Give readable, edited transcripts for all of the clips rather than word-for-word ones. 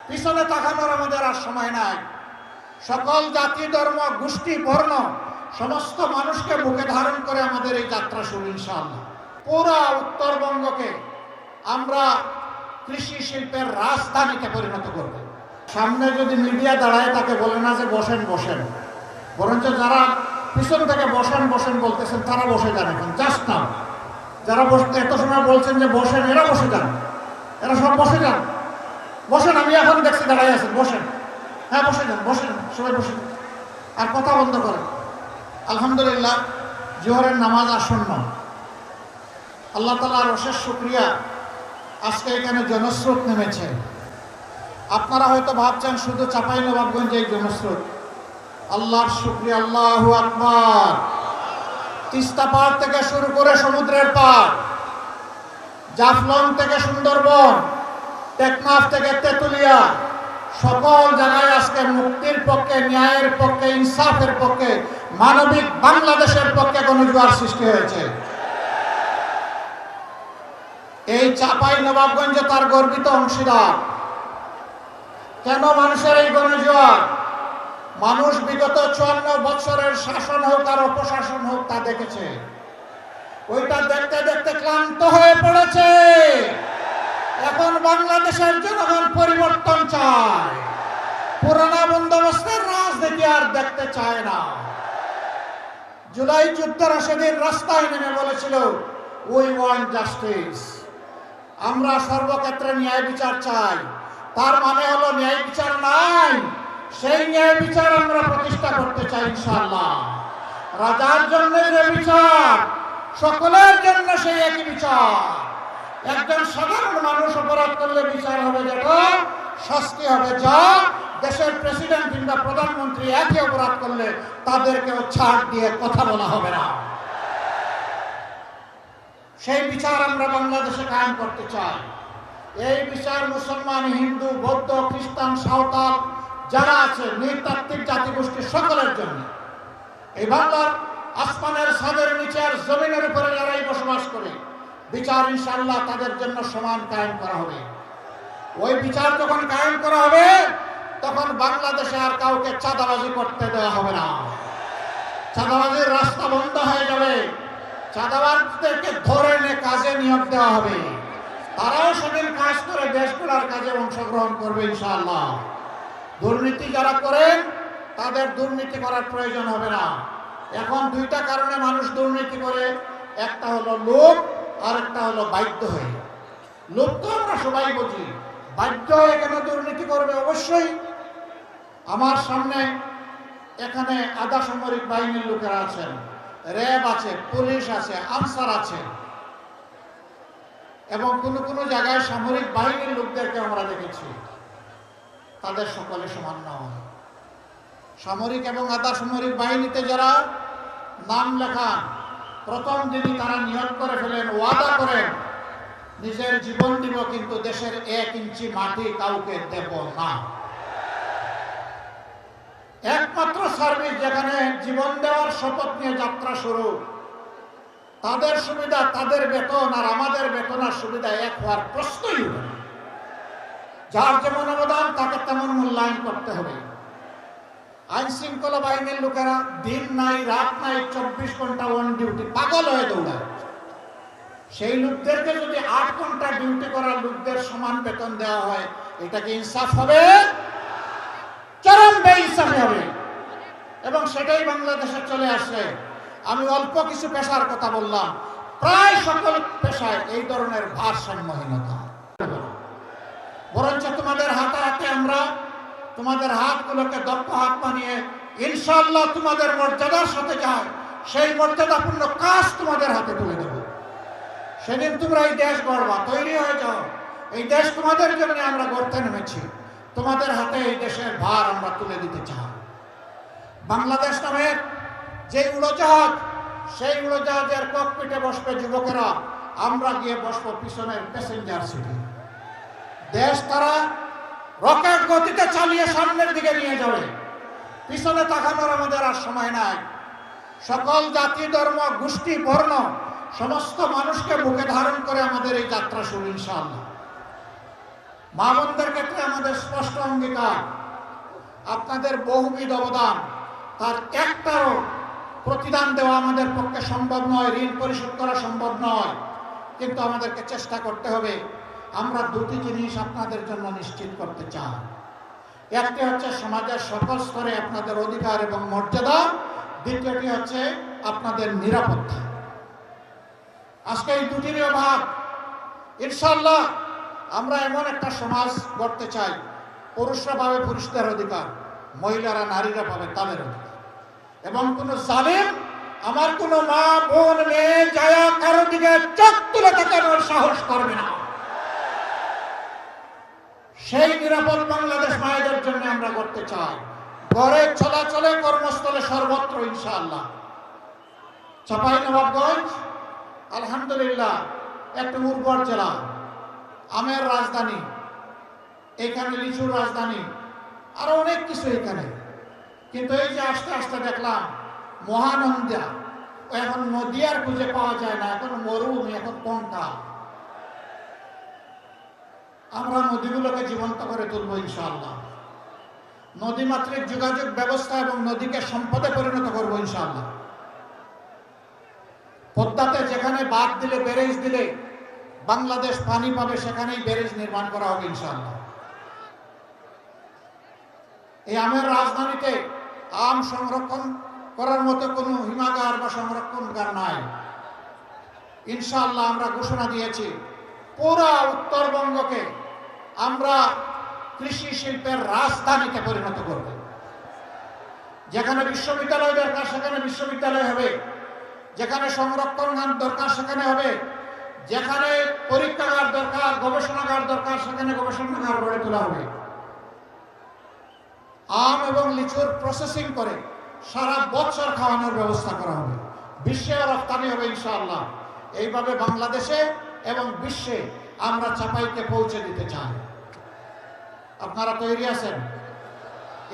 পিছনে তাকানোর আমাদের আর সময় নাই। সকল জাতি, ধর্ম, গোষ্ঠী, বর্ণ সমস্ত মানুষকে বুকে ধারণ করে আমাদের এই যাত্রা শুরু ইনশাআল্লাহ। পুরা উত্তরবঙ্গকে আমরা কৃষি শিল্পের রাজধানীতে পরিণত করব। সামনে যদি মিডিয়া দাঁড়ায় তাকে বলে না যে বসেন বসেন, বরঞ্চ যারা পিছন থেকে বসেন বসেন বলতেছেন তারা বসে যান। এখন জাস্ট নাও, যারা এত সময় বলছেন যে বসেন, এরা বসে যান, এরা সব বসে যান, বসেন। আমি এখন দেখছি দাঁড়াই আছেন, বসেন, হ্যাঁ বসে যান, বসেন, সবাই বসে যান, আর কথা বন্ধ করেন। আলহামদুলিল্লাহ, জোহরের নামাজ আসন্ন। আল্লাহ তাআলার অশেষ শুকরিয়া, আজকে এখানে জনস্রোত নেমেছে। আপনারা হয়তো ভাবছেন শুধু চাঁপাইনবাবগঞ্জে এই জনস্রোত। আল্লাহর শুকরিয়া, আল্লাহু আকবার। তিস্তা পাড় থেকে শুরু করে সমুদ্রের পাড়, জাফলং থেকে সুন্দরবন, টেকনাফ থেকে তেতুলিয়া, সকল জায়গায় আজকে মুক্তির পক্ষে, ন্যায়ের পক্ষে, ইনসাফের পক্ষে, মানবিক বাংলাদেশের পক্ষে গণজোয়ার সৃষ্টি হয়েছে। এই চাঁপাইনবাবগঞ্জ তার গর্বিত অংশীদার। কেন মানুষের এই গণজোয়ার? মানুষ বিগত 54 বছরের শাসন হোক আর অপশাসন হোক তা দেখেছে। ওইটা দেখতে দেখতে ক্লান্ত হয়ে পড়েছে। এখন বাংলাদেশের জনগণ পরিবর্তন চায়, পুরানা বন্দোবস্তের রাজনীতি আর দেখতে চায় না। জুলাই যুদ্ধের সেদিন রাস্তায় নেমে বলেছিল, উই ওয়ান্ট জাস্টিস, আমরা সর্বক্ষেত্রে ন্যায় বিচার চাই। তার মানে হলো ন্যায় বিচার নাই, সেই ন্যায় বিচার আমরা প্রতিষ্ঠা করতে চাই ইনশাআল্লাহ। রাজার জন্য যে বিচার, সকলের জন্য সেই একই বিচার। একজন সাধারণ মানুষ অপরাধ করলে বিচার হবে যেটা, শাস্তি হবে যা। দেশের প্রেসিডেন্ট কিংবা প্রধানমন্ত্রী একই অপরাধ করলে তাদেরকেও ছাড় দিয়ে কথা বলা হবে না। সেই বিচার আমরা বাংলাদেশে কায়েম করতে চাই। এই বিচার মুসলমান, হিন্দু, বৌদ্ধ, খ্রিস্টান, সাঁওতাল যারা আছে, নৃতাত্ত্বিক জাতিগোষ্ঠী সকলের জন্য। এই বাংলার আসমানের ছাদের নিচে আর জমিনের উপরে যারাই বসবাস করে, বিচার ইনশাআল্লাহ তাদের জন্য সমান কায়েম করা হবে। ওই বিচার যখন কায়েম করা হবে, তখন বাংলাদেশে আর কাউকে চাঁদাবাজি করতে দেওয়া হবে না। চাঁদাবাজির রাস্তা বন্ধ হয়ে যাবে। চাঁদাবাজদেরকে ধরে এনে কাজে নিয়োগ দেওয়া হবে। তারাও সেদিন কাজ করে দেশগুলোর কাজে অংশগ্রহণ করবে ইনশাআল্লাহ। দুর্নীতি যারা করেন তাদের দুর্নীতি করার প্রয়োজন হবে না। এখন দুইটা কারণে মানুষ দুর্নীতি করে, একটা হলো লোভ আর একটা হলো বাধ্য হয়ে। লোভ তো আমরা সবাই বুঝি, বাধ্য হয়ে কেন দুর্নীতি করবে? অবশ্যই আমার সামনে এখানে আধা সামরিক বাহিনীর লোকেরা আছেন, র্যাব আছে, পুলিশ আছে, আনসার আছে, এবং কোনো কোনো জায়গায় সামরিক বাহিনীর লোকদেরকে আমরা দেখেছি। তাদের সকলে সমান নয়। সামরিক এবং আধা সামরিক বাহিনীতে যারা নাম লেখান, প্রথম দিনই তারা নিয়োগ করে ফেলেন, ওয়াদা করেন নিজের জীবন দিব, কিন্তু দেশের 1 ইঞ্চি মাটি কাউকে দেব না। একমাত্র সার্ভিস যেখানে জীবন দেওয়ার শপথ নিয়ে যাত্রা শুরু, তাদের সুবিধা, তাদের বেতন আর আমাদের বেতনের সুবিধা এক হওয়ার প্রশ্নই হবে না। যার যেমন অবদান তাকে তেমন মূল্যায়ন করতে হবে। আইন শৃঙ্খলা বাহিনীর লোকেরা দিন নাই রাত নাই 24 ঘন্টা অন ডিউটি, পাগল হয়ে দৌড়ায়। সেই লোকদেরকে যদি 8 ঘন্টা ডিউটি করার লোকদের সমান বেতন দেওয়া হয়, এটা কি ইনসাফ হবে? চরম বেইনসাফি হবে। এবং সেটাই বাংলাদেশে চলে আসলে। আমি অল্প কিছু পেশার কথা বললাম, প্রায় সকল পেশায় এই ধরনের ভারসাম্যহীনতা। বরঞ্চ তোমাদের হাতে হাতে আমরা তোমাদের হাতগুলোকে দক্ষ হাত বানিয়ে ইনশাআল্লাহ তোমাদের মর্যাদার সাথে যায় সেই মর্যাদাপূর্ণ কাজ তোমাদের হাতে তুলে দেব। সেদিন তোমরা এই দেশ গড়বা, তৈরি হয়ে যাও। এই দেশ তোমাদের জন্য আমরা গড়তে নেমেছি। তোমাদের হাতে এই দেশের ভার আমরা তুলে দিতে চাই। বাংলাদেশ নামের যে উড়োজাহাজ, সেই উড়োজাহাজের ককপিটে বসবে যুবকেরা, আমরা গিয়ে বসবো পিছনের প্যাসেঞ্জার সিটে। দেশ তারা রকেট গতিতে চালিয়ে সামনের দিকে নিয়ে যাবে। পিছনে তাকানোর আমাদের আর সময় নাই। সকল জাতি, ধর্ম, গোষ্ঠী, বর্ণ সমস্ত মানুষকে বুকে ধারণ করে আমাদের এই যাত্রা শুরু ইনশাআল্লাহ। মা বোনদের ক্ষেত্রে আমাদের স্পষ্ট অঙ্গীকার, আপনাদের বহুবিধ অবদান, তার একটারও প্রতিদান দেওয়া আমাদের পক্ষে সম্ভব নয়, ঋণ পরিশোধ করা সম্ভব নয়, কিন্তু আমাদেরকে চেষ্টা করতে হবে। আমরা দুটি জিনিস আপনাদের জন্য নিশ্চিত করতে চাই। একটি হচ্ছে সমাজের সকল স্তরে আপনাদের অধিকার এবং মর্যাদা, দ্বিতীয়টি হচ্ছে আপনাদের নিরাপত্তা। আজকে এই দুটিরই অভাব। ইনশাআল্লাহ আমরা এমন একটা সমাজ গড়তে চাই, পুরুষরা পাবে পুরুষদের অধিকার, মহিলারা নারীরা পাবে তাদের অধিকার, এবং কোন জালেম আমার কোন মা বোন মেয়ে যায়া কারো দিকে চোখ তুলে তাকানোর সাহস করবে না। সেই নিরাপদ বাংলাদেশ মায়েদের জন্য আমরা করতে চাই, ঘরে চলাচলে কর্মস্থলে সর্বত্র ইনশাআল্লাহ। চাঁপাইনবাবগঞ্জ আলহামদুলিল্লাহ একটা উর্বর জেলা, আমের রাজধানী, এখানে লিচুর রাজধানী, আরো অনেক কিছু এখানে। কিন্তু এই যে আস্তে আস্তে দেখলাম মহানন্দা, এখন নদী আর খুঁজে পাওয়া যায় না, এখন মরুভূমি, এখন পঙ্কা। আমরা নদীগুলোকে জীবন্ত করে তুলবো ইনশাআল্লাহ। নদীমাতৃক যোগাযোগ ব্যবস্থা এবং নদীকে সম্পদে পরিণত করবো ইনশাআল্লাহ। পদ্মাতে যেখানে বাঁধ দিলে, ব্যারেজ দিলে বাংলাদেশ পানি পাবে, সেখানেই ব্যারেজ নির্মাণ করা হবে ইনশাআল্লাহ। এই আমের রাজধানীতে আম সংরক্ষণ করার মতো কোনো হিমাগার বা সংরক্ষণগার নাই। ইনশাআল্লাহ আমরা ঘোষণা দিয়েছি, পুরা উত্তরবঙ্গকে আমরা কৃষি শিল্পের রাজধানীতে পরিণত করব। যেখানে বিশ্ববিদ্যালয় দরকার সেখানে বিশ্ববিদ্যালয় হবে, যেখানে সংরক্ষণ দরকার সেখানে হবে, যেখানে পরীক্ষাগার দরকার, গবেষণাগার দরকার সেখানে গবেষণাগার গড়ে তোলা হবে। আম এবং লিচুর প্রসেসিং করে সারা বছর খাওয়ানোর ব্যবস্থা করা হবে, বিশ্বে রপ্তানি হবে ইনশাআল্লাহ। এইভাবে বাংলাদেশে এবং বিশ্বে আমরা চাপাইকে পৌঁছে দিতে চাই। আপনারা তৈরি আছেন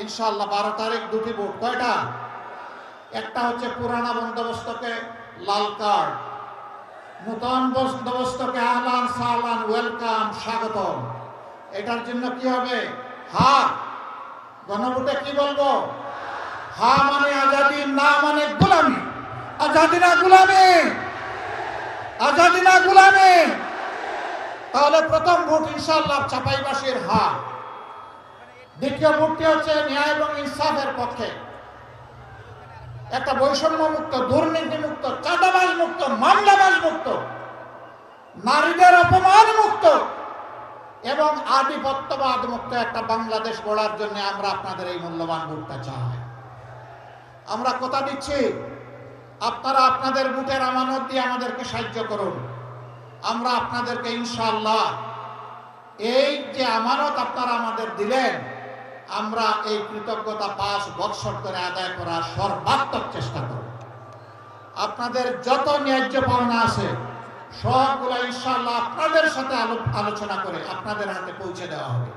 ইনশাআল্লাহ? 12 তারিখ দুটি ভোট। কয়টা? একটা হচ্ছে পুরানা বন্দোবস্তকে লাল কার্ড, নতুন বন্দোবস্তকে আহলান সাহলান, ওয়েলকাম, স্বাগতম। এটার জন্য কি হবে? হা। গণভোটে কি বলবো? হা মানে আজাদি, না মানে গোলামি। আজাদি না গোলামি, আজাদি না গোলামি। তাহলে প্রথম ভোট ইনশাআল্লাহ চাপাইবাসীর হা। দ্বিতীয় ভোটটি হচ্ছে ন্যায় এবং ইনসাফের পক্ষে, একটা বৈষম্য মুক্ত, দুর্নীতি মুক্ত, চাঁদাবাজ মুক্ত, মামলাবাজ মুক্ত, নারীদের অপমান মুক্ত এবং আধিপত্যবাদ মুক্ত একটা বাংলাদেশ গড়ার জন্য আমরা আপনাদের এই মূল্যবান ভোটটা চাই। আমরা কথা দিচ্ছি, আপনারা আপনাদের ভোটের আমানত দিয়ে আমাদেরকে সাহায্য করুন। আমরা আপনাদেরকে ইনশাআল্লাহ এই যে আমানত আপনারা আমাদের দিলেন, আমরা এই কৃতজ্ঞতা 5 বছর ধরে আদায় করার সর্বাত্মক চেষ্টা করব। আপনাদের যত ন্যায্য পাওনা আছে সবগুলো ইনশাআল্লাহ আপনাদের সাথে আলোচনা করে আপনাদের হাতে পৌঁছে দেওয়া হবে।